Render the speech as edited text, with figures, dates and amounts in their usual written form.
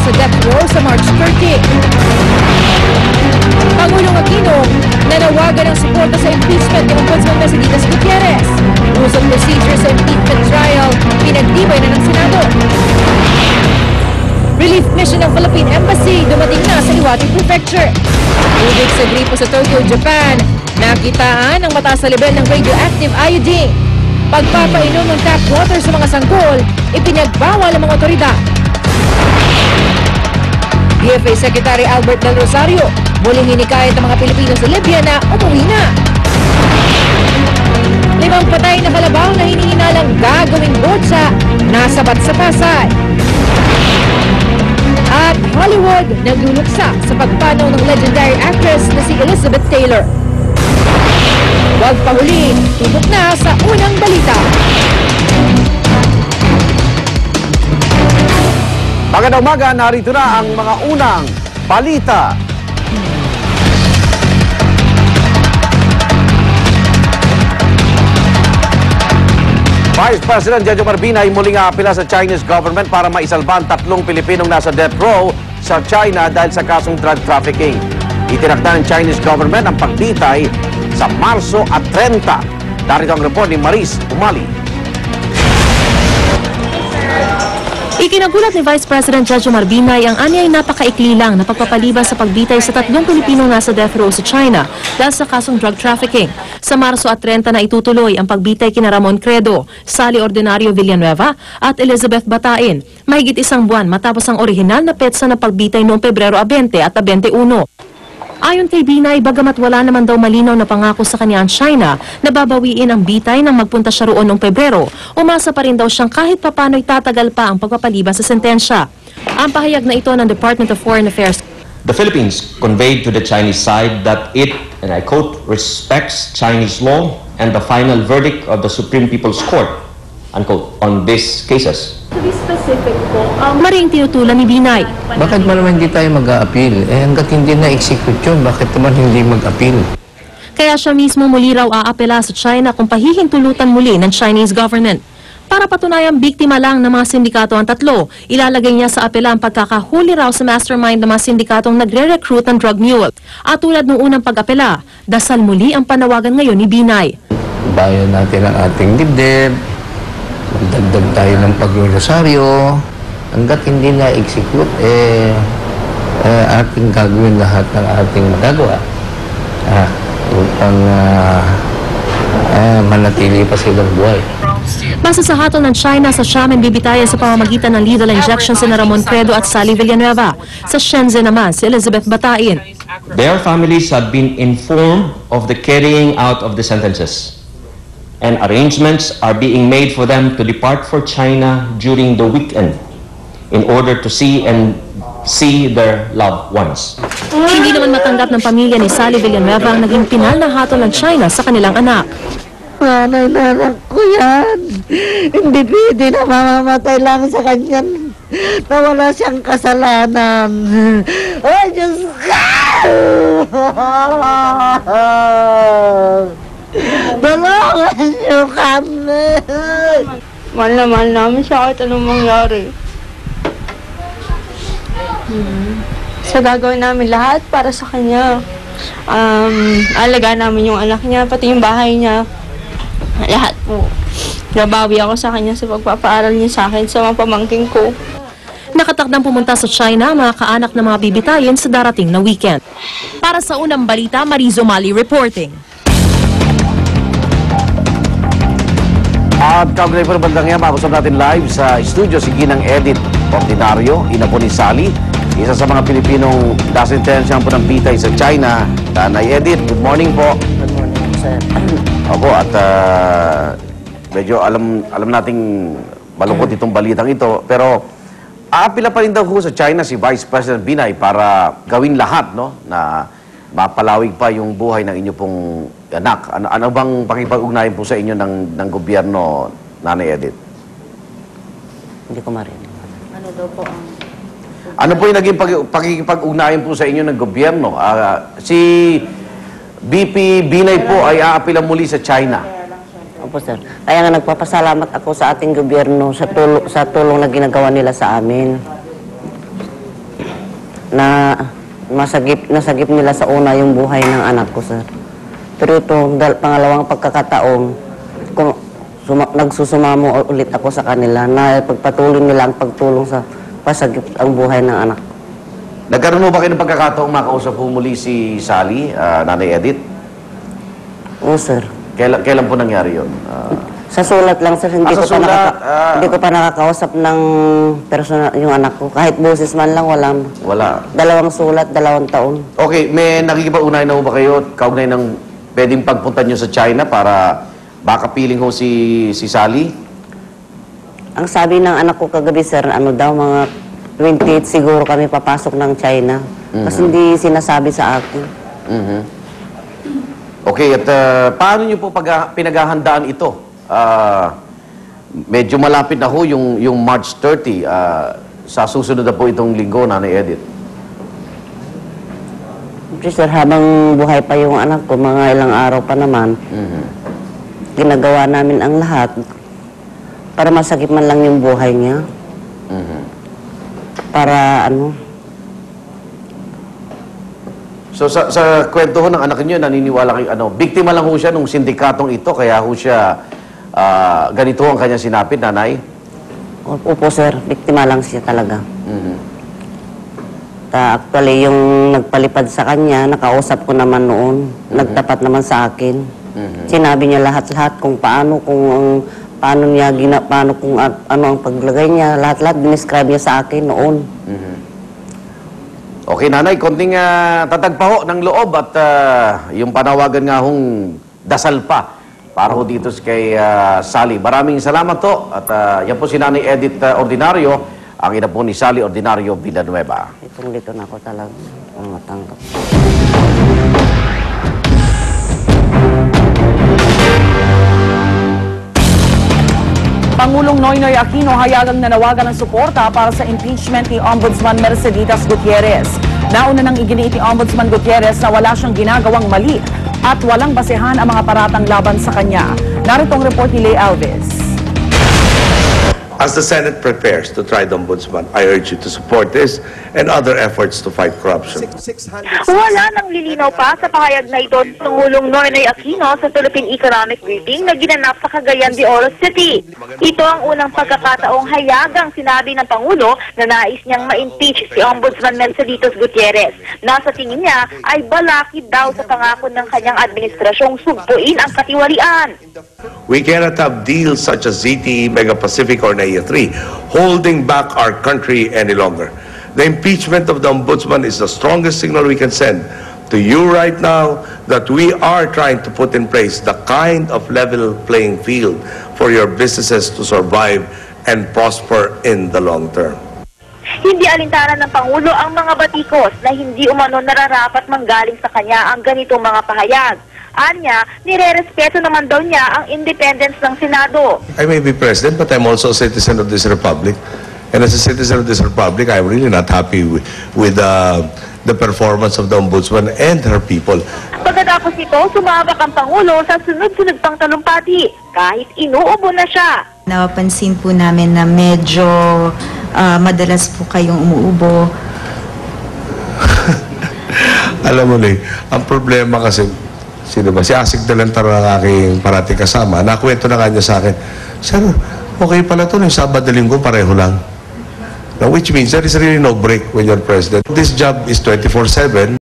nasa death row sa March 30. Pangulong Aquino nanawagan ng suporta sa impeachment ng Ombudsman Mercedes Gutierrez. Rules of procedure sa impeachment trial pinagtibay na ng Senado. Relief mission ng Philippine Embassy dumating na sa Iwate Prefecture. Tubig sa gripo sa Tokyo, Japan. Nakitaan ang mataas na level ng radioactive iodine. Pagpapainom ng tap water sa mga sanggol, ipinagbawal ang mga otoridad. DFA Secretary Albert Del Rosario, muling hinikayat ang mga Pilipino sa Libya na umuwi na. 5 patay na kalabaw na hinihinalang gagawing botsa, nasabat sa Pasay. At Hollywood nagluluksa sa pagpanaw ng legendary actress na si Elizabeth Taylor. Huwag pahuli, tutok na sa unang balita. Magandang umaga, narito na ang mga unang balita. Vice President Jojo Marbina ay muling aapela sa Chinese government para maisalba ang 3 Pilipinong nasa death row sa China dahil sa kasong drug trafficking. Itinakda ng Chinese government ang pagbitay sa Marso at 30. Darito ang report ni Maris Umali. Ikinagulat ni Vice President Jojo Marbinay ang anyay napakaikli lang na pagpapalibas sa pagbitay sa 3 Pilipinong nasa death row sa China dahil sa kasong drug trafficking. Sa Marso at 30 na itutuloy ang pagbitay kina Ramon Credo, Sally Ordinario Villanueva at Elizabeth Batain. Mahigit 1 buwan matapos ang orihinal na petsa na pagbitay noong Pebrero 20 at 21. Ayon kay Binay, bagamat wala naman daw malinaw na pangako sa kanya ang China na babawiin ang bitay nang magpunta siya roon noong Pebrero, umasa pa rin daw siyang kahit papano'y tatagal pa ang pagpapaliban sa sentensya. Ang pahayag na ito ng Department of Foreign Affairs. The Philippines conveyed to the Chinese side that it, and I quote, respects Chinese law and the final verdict of the Supreme People's Court, unquote, on these cases. To be specific po, maring tinutulan ni Binay. Bakit ba naman hindi tayo mag-a-appeal? Hanggat hindi na-execute yun, bakit naman hindi mag-appeal? Kaya siya mismo muli raw aapela sa China kung pahihintulutan muli ng Chinese government. Para patunayang biktima lang ng mga sindikato ang 3, ilalagay niya sa apela ang pagkakahuli raw sa mastermind ng mga sindikatong nagre-recruit ng drug mule. At tulad ng unang pag-apela, dasal muli ang panawagan ngayon ni Binay. Bayan natin ang ating dibdib, magdagdag tayo ng paglurosaryo, hanggat hindi na-execute, ating gagawin lahat ng ating magagawa upang manatili pa silang buhay. Base sa hatol ng China sa Xiamen bibitayan sa pamamagitan ng lethal injection si Ramon Credo at Sally Villanueva. Sa Shenzhen naman si Elizabeth Batain. Their families have been informed of the carrying out of the sentences, and arrangements are being made for them to depart for China during the weekend in order to see their loved ones. Hindi naman matanggap ng pamilya ni Sally Villanueva ang naging pinal na hatol ng China sa kanilang anak. Nanay ko yan. Hindi pwede na mamamatay lang sa kanya na wala siyang kasalanan. Ay, Diyos ka! Dalawang niyo kami! Mahal na mahal namin siya kahit anong mangyari. So gagawin namin lahat para sa kanya. Alagaan namin yung anak niya, pati yung bahay niya. Lahat po. Nabawi ako sa kanya sa pagpapaaral niya sa akin sa mga pamangkin ko. Nakatakdang pumunta sa China ang mga kaanak na mga bibitayin sa darating na weekend. Para sa unang balita, Maris Umali reporting. At kaugnay po ng bandang yan, mapasok natin live sa studio si Ginang Edith Ordinario, ina po ni Sally, isa sa mga Pilipinong nasintensyahan po ng bitay sa China. Nanay Edith, good morning po. Good morning, sir. Opo, at medyo alam nating malungkot itong balitang ito, pero aapila pa rin daw sa China si Vice President Binay para gawin lahat, no, na mapalawig pa yung buhay ng inyo pong anak. Ano bang pakipag-ugnayan po sa inyo ng gobyerno, Nanay Edith? Hindi ko marinig. Ano daw po ang... Ano po yung naging pakikipag-ugnayan po sa inyo ng gobyerno? Si BP Binay po ay aapila muli sa China. Opo, sir. Kaya nga nagpapasalamat ako sa ating gobyerno sa tulong na ginagawa nila sa amin. na nasagip nila sa una yung buhay ng anak ko, sir. Pero ito, pangalawang pagkakataon, nagsusumamo ulit ako sa kanila na pagpatuloy nila ang pagtulong sa pasagip ang buhay ng anak ko. Nagkaroon mo ba kayo ng pagkakataong makausap po muli si Sally, Nanay Edith? Oo, sir. Kailan po nangyari yun? Sa sulat lang, sir. Hindi ko pa nakakausap ng personal yung anak ko. Kahit boses man lang, Wala. 2 sulat, 2 taon. Okay, may nakikipag-unahin na ho ba kayo kaugnay ng pwedeng pagpunta nyo sa China para baka piling ho si Sally? Ang sabi ng anak ko kagabi, sir, mga 28 siguro kami papasok ng China. Kasi hindi sinasabi sa akin. Okay, at paano nyo po pinaghahandaan ito? Medyo malapit na ho yung March 30. Sa susunod na po itong linggo, Nanay Edith. Sir, habang buhay pa yung anak ko, mga ilang araw pa naman, ginagawa namin ang lahat para masagip man lang yung buhay niya. Para So sa kwento ho ng anak niyo, naniniwala kayo, biktima lang ho siya nung sindikatong ito, kaya ho siya ganito ang kanyang sinapit, Nanay? Opo, sir. Biktima lang siya talaga. Actually, yung nagpalipad sa kanya, nakausap ko naman noon. Nagtapat naman sa akin. Sinabi niya lahat-lahat kung paano ano ang paglagay niya. Lahat-lahat dinescribe niya sa akin noon. Okay, Nanay, konting tatag pa ho ng loob at yung panawagan nga hong dasal pa para ho dito kay Sally. Maraming salamat to. At yan po si Nanay Edith Ordinario, ang ina po ni Sally Ordinario Villanueva. Dito na ako talaga matangkap. Pangulong Noynoy Aquino hayagang nanawagan ng suporta para sa impeachment ni Ombudsman Merceditas Gutierrez. Nauna nang iginiit ni Ombudsman Gutierrez na wala siyang ginagawang mali at walang basehan ang mga paratang laban sa kanya. Narito ang report ni Leigh Alves. As the Senate prepares to try the Ombudsman, I urge you to support this and other efforts to fight corruption. Wala nang lilinaw pa sa pahayag na ito ng Pangulong Noynoy Aquino sa Philippine Economic Briefing na ginanap sa Cagayan de Oro City. Ito ang unang pagkakataong hayagang sinabi ng Pangulo na nais niyang ma-impeach si Ombudsman Merceditas Gutierrez. Nasa tingin niya ay balakid daw sa pangako ng kanyang administrasyong sugpuin ang katiwalian. We cannot have deals such as ZTE, Mega Pacific, or NAIA 3 holding back our country any longer. The impeachment of the Ombudsman is the strongest signal we can send to you right now that we are trying to put in place the kind of level playing field for your businesses to survive and prosper in the long term. Hindi alintanan ng Pangulo ang mga batikos na hindi umano nararapat manggaling sa kanya ang ganitong mga pahayag. Anya, nire-respeto naman daw niya ang independence ng Senado. I may be president, but I'm also a citizen of this republic. And as a citizen of this republic, I'm really not happy with the performance of the Ombudsman and her people. Pagkatapos nito, sumabak ang Pangulo sa sunod-sunod pang talumpati, kahit inuubo na siya. Napapansin po namin na medyo madalas po kayong umuubo. Alam mo, Lee, ang problema kasi, sino ba? Si Asik Dalantar ang aking parating kasama. Nakwento na kanya sa akin, Sir, okay pala ito, yung Sabado Linggo pareho lang. Now, which means there is really no break when you're president. This job is 24/7.